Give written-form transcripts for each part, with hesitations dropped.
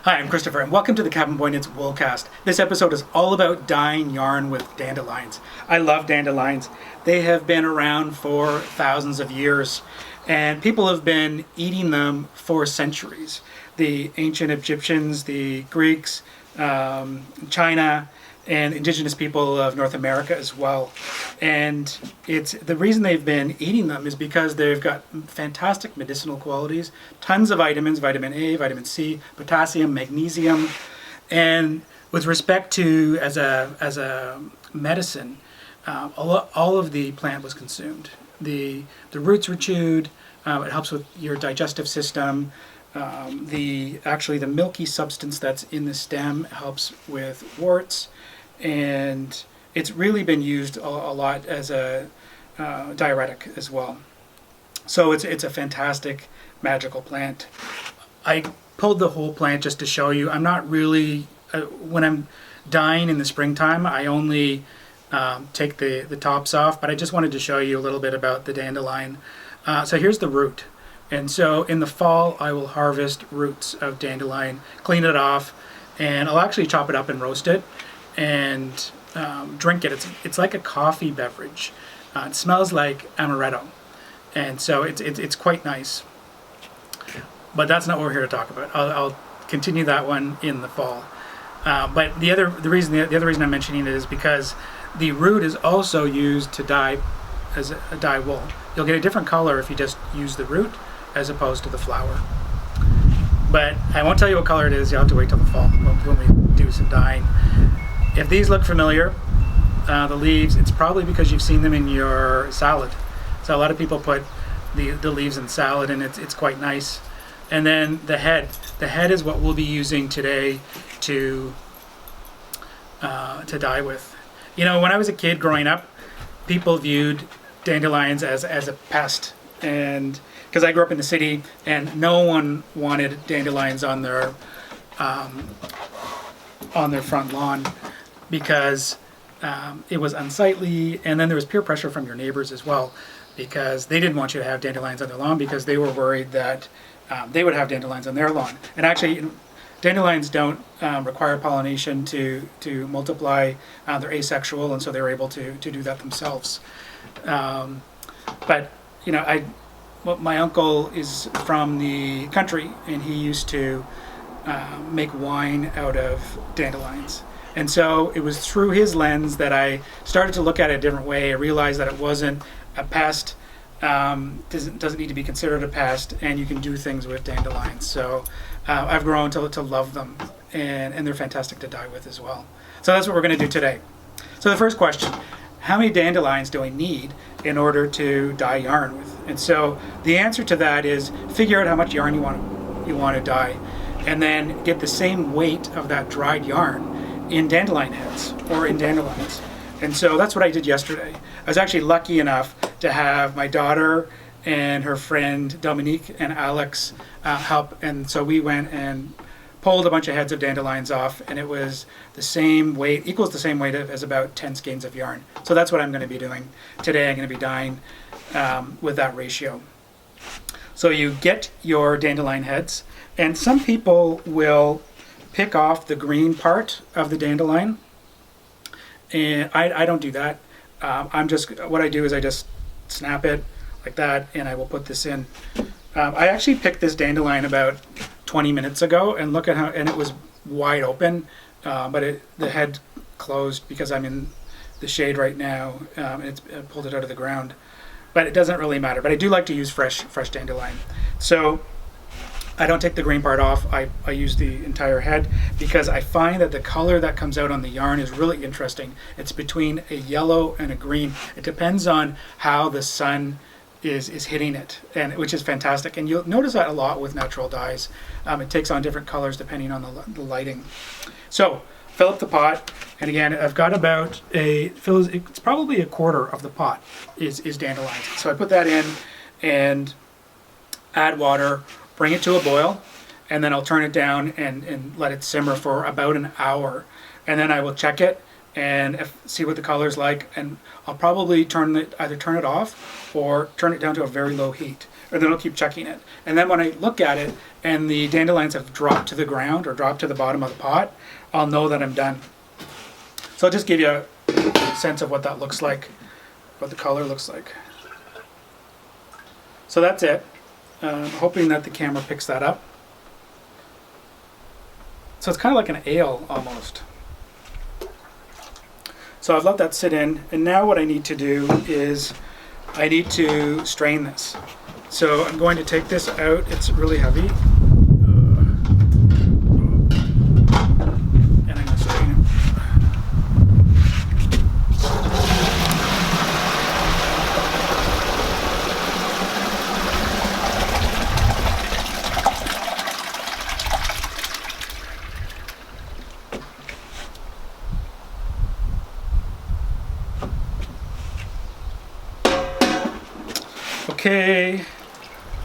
Hi, I'm Christopher, and welcome to the Cabin Boy Knits Woolcast. This episode is all about dyeing yarn with dandelions. I love dandelions. They have been around for thousands of years, and people have been eating them for centuries. The ancient Egyptians, the Greeks, China, and indigenous people of North America as well. And it's the reason they've been eating them is because they've got fantastic medicinal qualities, tons of vitamins, vitamin A, vitamin C, potassium, magnesium. And with respect to as a medicine, all of the plant was consumed. The roots were chewed. It helps with your digestive system. The milky substance that's in the stem helps with warts. And it's really been used a lot as a diuretic as well. So it's a fantastic magical plant. I pulled the whole plant just to show you. I'm not really, when I'm dyeing in the springtime, I only take the tops off, but I just wanted to show you a little bit about the dandelion. So here's the root. And so in the fall, I will harvest roots of dandelion, clean it off, and I'll actually chop it up and roast it and drink it. It's like a coffee beverage. It smells like amaretto, and so it's quite nice. But that's not what we're here to talk about. I'll continue that one in the fall. But the other reason I'm mentioning it is because the root is also used to dye as a dye wool. You'll get a different color if you just use the root as opposed to the flower. But I won't tell you what color it is. You'll have to wait till the fall when we do some dyeing. If these look familiar, the leaves, it's probably because you've seen them in your salad. So a lot of people put the leaves in salad, and it's quite nice. And then the head. The head is what we'll be using today to dye with. You know, when I was a kid growing up, people viewed dandelions as a pest, and because I grew up in the city, and no one wanted dandelions on their front lawn, because it was unsightly, and then there was peer pressure from your neighbors as well, because they didn't want you to have dandelions on their lawn because they were worried that they would have dandelions on their lawn. And actually, dandelions don't require pollination to multiply. They're asexual, and so they're able to do that themselves. But you know, my uncle is from the country, and he used to make wine out of dandelions. And so it was through his lens that I started to look at it a different way. I realized that it wasn't a pest, doesn't need to be considered a pest, and you can do things with dandelions. So I've grown to love them, and they're fantastic to dye with as well. So that's what we're going to do today. So the first question, how many dandelions do I need in order to dye yarn with? And so the answer to that is figure out how much yarn you want to dye, and then get the same weight of that dried yarn in dandelion heads or in dandelions. And so that's what I did yesterday. I was actually lucky enough to have my daughter and her friend Dominique and Alex help, and so we went and pulled a bunch of heads of dandelions off, and it was the same weight, equals the same weight as about 10 skeins of yarn. So that's what I'm going to be doing today. I'm going to be dyeing with that ratio. So you get your dandelion heads, and some people will pick off the green part of the dandelion, and I don't do that. What I do is I just snap it like that, and I will put this in. I actually picked this dandelion about 20 minutes ago, and look at how, and it was wide open, but the head closed because I'm in the shade right now, and I pulled it out of the ground. But it doesn't really matter. But I do like to use fresh dandelion. So I don't take the green part off. I use the entire head because I find that the color that comes out on the yarn is really interesting. It's between a yellow and a green. It depends on how the sun is hitting it, and which is fantastic. And you'll notice that a lot with natural dyes. It takes on different colors depending on the lighting. So fill up the pot, and again, I've got about it's probably a quarter of the pot is dandelions. So I put that in and add water, bring it to a boil, and then I'll turn it down and let it simmer for about an hour. And then I will check it and see what the color's like, and I'll probably either turn it off or turn it down to a very low heat. or then I'll keep checking it. And then when I look at it and the dandelions have dropped to the ground or dropped to the bottom of the pot, I'll know that I'm done. So I'll just give you a sense of what that looks like, what the color looks like. So that's it. I'm hoping that the camera picks that up. So it's kind of like an ale almost. So I've let that sit in, and now what I need to do is I need to strain this. So I'm going to take this out. It's really heavy. And I'm going to strain it. Okay,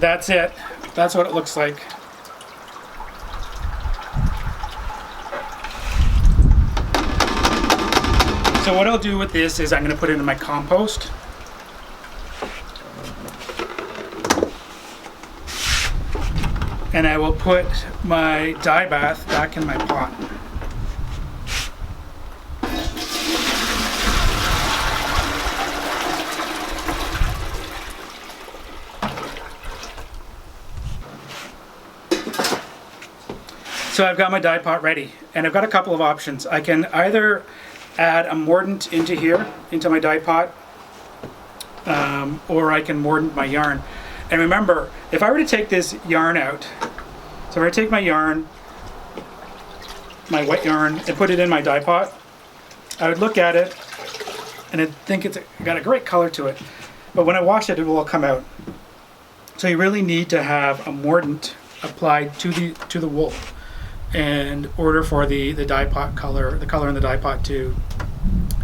that's it. That's what it looks like. So what I'll do with this is I'm going to put it in my compost. And I will put my dye bath back in my pot. So I've got my dye pot ready, and I've got a couple of options. I can either add a mordant into here, into my dye pot, or I can mordant my yarn. And remember, if I were to take this yarn out, so if I were to take my yarn, my wet yarn, and put it in my dye pot, I would look at it, and I'd think it's got a great color to it. But when I wash it, it will all come out. So you really need to have a mordant applied to the wool in order for the dye pot color, the color in the dye pot, to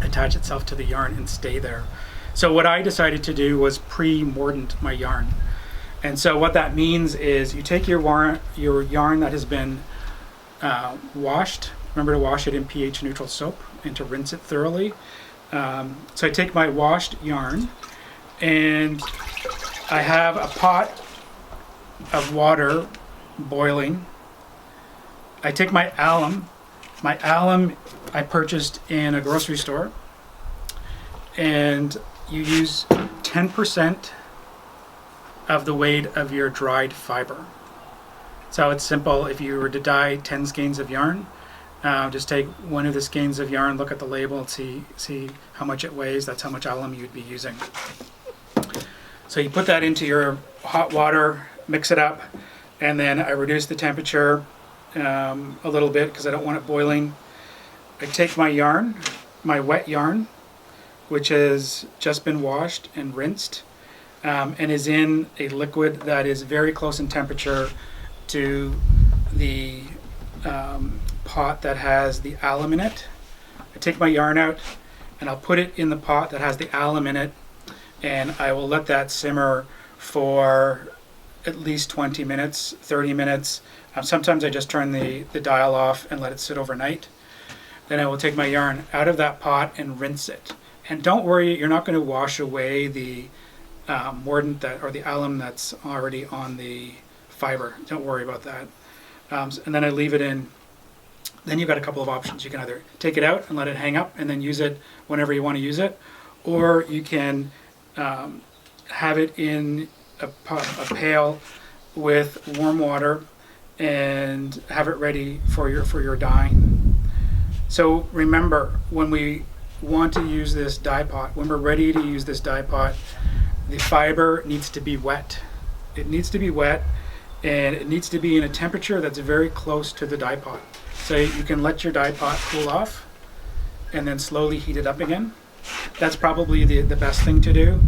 attach itself to the yarn and stay there. So what I decided to do was pre-mordant my yarn. And so what that means is you take your yarn that has been washed. Remember to wash it in pH neutral soap and to rinse it thoroughly. So I take my washed yarn and I have a pot of water boiling. I take my alum. My alum I purchased in a grocery store, and you use 10% of the weight of your dried fiber. So it's simple. If you were to dye 10 skeins of yarn, just take one of the skeins of yarn, look at the label, and see how much it weighs. That's how much alum you'd be using. So you put that into your hot water, mix it up, and then I reduce the temperature a little bit because I don't want it boiling. I take my yarn, my wet yarn, which has just been washed and rinsed, and is in a liquid that is very close in temperature to the pot that has the alum in it. I take my yarn out and I'll put it in the pot that has the alum in it, and I will let that simmer for at least 20 minutes, 30 minutes. Sometimes I just turn the dial off and let it sit overnight. Then I will take my yarn out of that pot and rinse it. And don't worry, you're not going to wash away the mordant or the alum that's already on the fiber. Don't worry about that. And then I leave it in. Then you've got a couple of options. You can either take it out and let it hang up and then use it whenever you want to use it, or you can have it in a pail with warm water and have it ready for your dyeing. So remember, when we want to use this dye pot, when we're ready to use this dye pot, the fiber needs to be wet. It needs to be wet, and it needs to be in a temperature that's very close to the dye pot. So you can let your dye pot cool off and then slowly heat it up again. That's probably the best thing to do,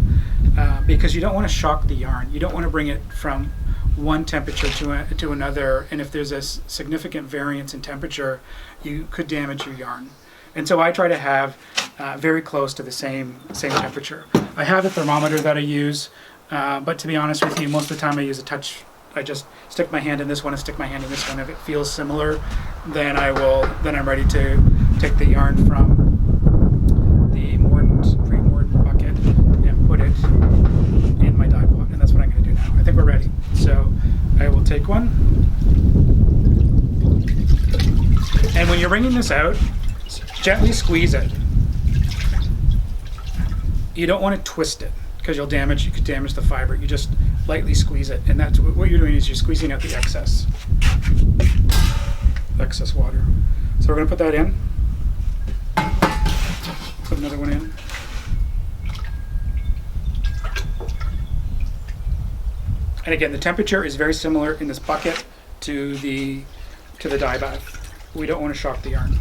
because you don't want to shock the yarn. You don't want to bring it from one temperature to another, and if there's a significant variance in temperature, you could damage your yarn. And so I try to have very close to the same temperature. I have a thermometer that I use, but to be honest with you, most of the time I use a touch. I just stick my hand in this one and stick my hand in this one. If it feels similar, then I'm ready to take the yarn from the pre-mordant bucket and put it in my dye pot, and that's what I'm going to do now. I think we're ready. take one. And when you're wringing this out, gently squeeze it. You don't want to twist it because you could damage the fiber. You just lightly squeeze it, and that's what you're doing, is you're squeezing out the excess water. So we're going to put that in. Put another one in. And again, the temperature is very similar in this bucket to the dye bath. We don't want to shock the yarn.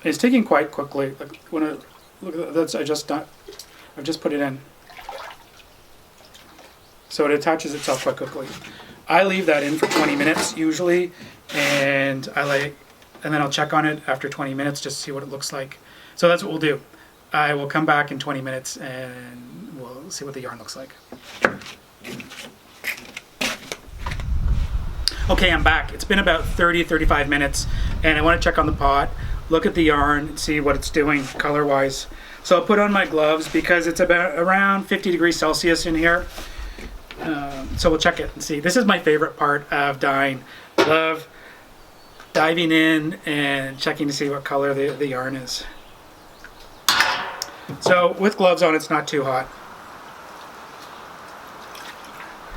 It's taking quite quickly. Like when I look at that, I've just put it in, so it attaches itself quite quickly. I leave that in for 20 minutes usually, and then I'll check on it after 20 minutes just to see what it looks like. So that's what we'll do. I will come back in 20 minutes and we'll see what the yarn looks like. Okay, I'm back. It's been about 35 minutes, and I want to check on the pot, look at the yarn, and see what it's doing color-wise. So I'll put on my gloves because it's around 50 degrees Celsius in here. So we'll check it and see. This is my favorite part of dyeing. I love diving in and checking to see what color the yarn is. So with gloves on, it's not too hot.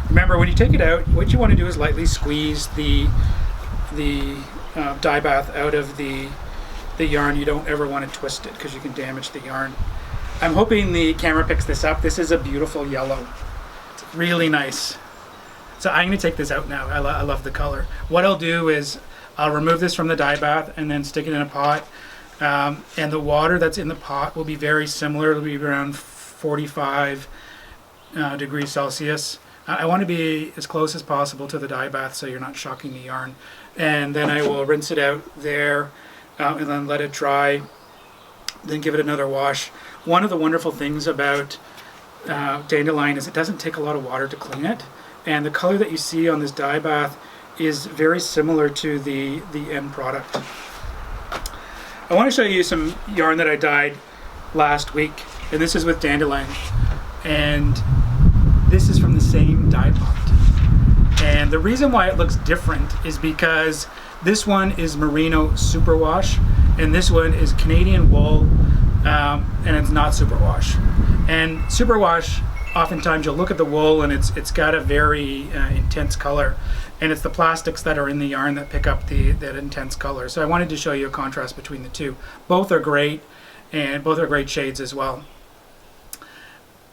Remember, when you take it out, what you want to do is lightly squeeze the dye bath out of the yarn. You don't ever want to twist it because you can damage the yarn. I'm hoping the camera picks this up. This is a beautiful yellow. It's really nice. So I'm going to take this out now. I love the color. What I'll do is I'll remove this from the dye bath and then stick it in a pot. And the water that's in the pot will be very similar. It'll be around 45 degrees Celsius. I want to be as close as possible to the dye bath so you're not shocking the yarn. And then I will rinse it out there and then let it dry. Then give it another wash. One of the wonderful things about Dandelion is it doesn't take a lot of water to clean it. And the color that you see on this dye bath is very similar to the end product. I want to show you some yarn that I dyed last week, and this is with Dandelion, and this is from the same dye pot. And the reason why it looks different is because this one is merino superwash and this one is Canadian wool, and it's not superwash. And superwash, oftentimes you'll look at the wool and it's got a very intense color, and it's the plastics that are in the yarn that pick up that intense color. So I wanted to show you a contrast between the two. Both are great, and both are great shades as well.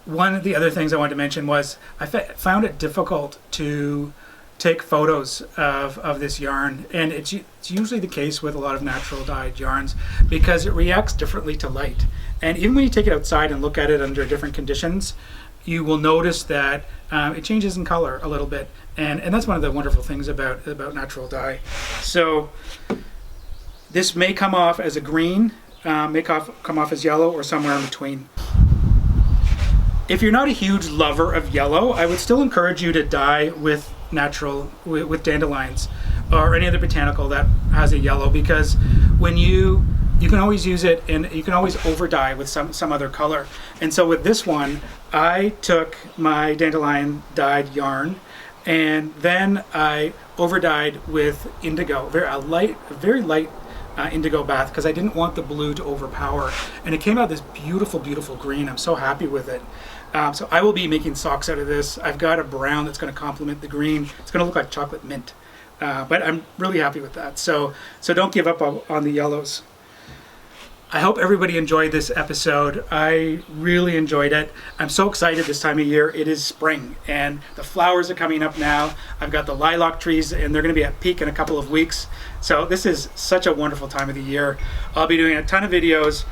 One of the other things I wanted to mention was I found it difficult to take photos of this yarn, and it's usually the case with a lot of natural dyed yarns because it reacts differently to light. And even when you take it outside and look at it under different conditions, you will notice that it changes in color a little bit, and that's one of the wonderful things about natural dye. So this may come off as a green, may come off as yellow, or somewhere in between. If you're not a huge lover of yellow, I would still encourage you to dye with dandelions or any other botanical that has a yellow, because when you can always use it and you can always over dye with some other color. And so with this one, I took my dandelion dyed yarn and then I over dyed with indigo, very light indigo bath, because I didn't want the blue to overpower, and it came out this beautiful green. I'm so happy with it. So I will be making socks out of this. I've got a brown that's going to complement the green. It's going to look like chocolate mint, but I'm really happy with that. So don't give up on the yellows. I hope everybody enjoyed this episode. I really enjoyed it. I'm so excited this time of year. It is spring and the flowers are coming up now. I've got the lilac trees and they're going to be at peak in a couple of weeks. So this is such a wonderful time of the year. I'll be doing a ton of videos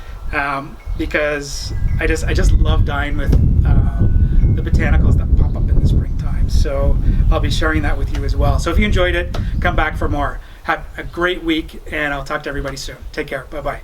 because I just love dyeing with the botanicals that pop up in the springtime. So I'll be sharing that with you as well. So if you enjoyed it, come back for more. Have a great week, and I'll talk to everybody soon. Take care. Bye-bye.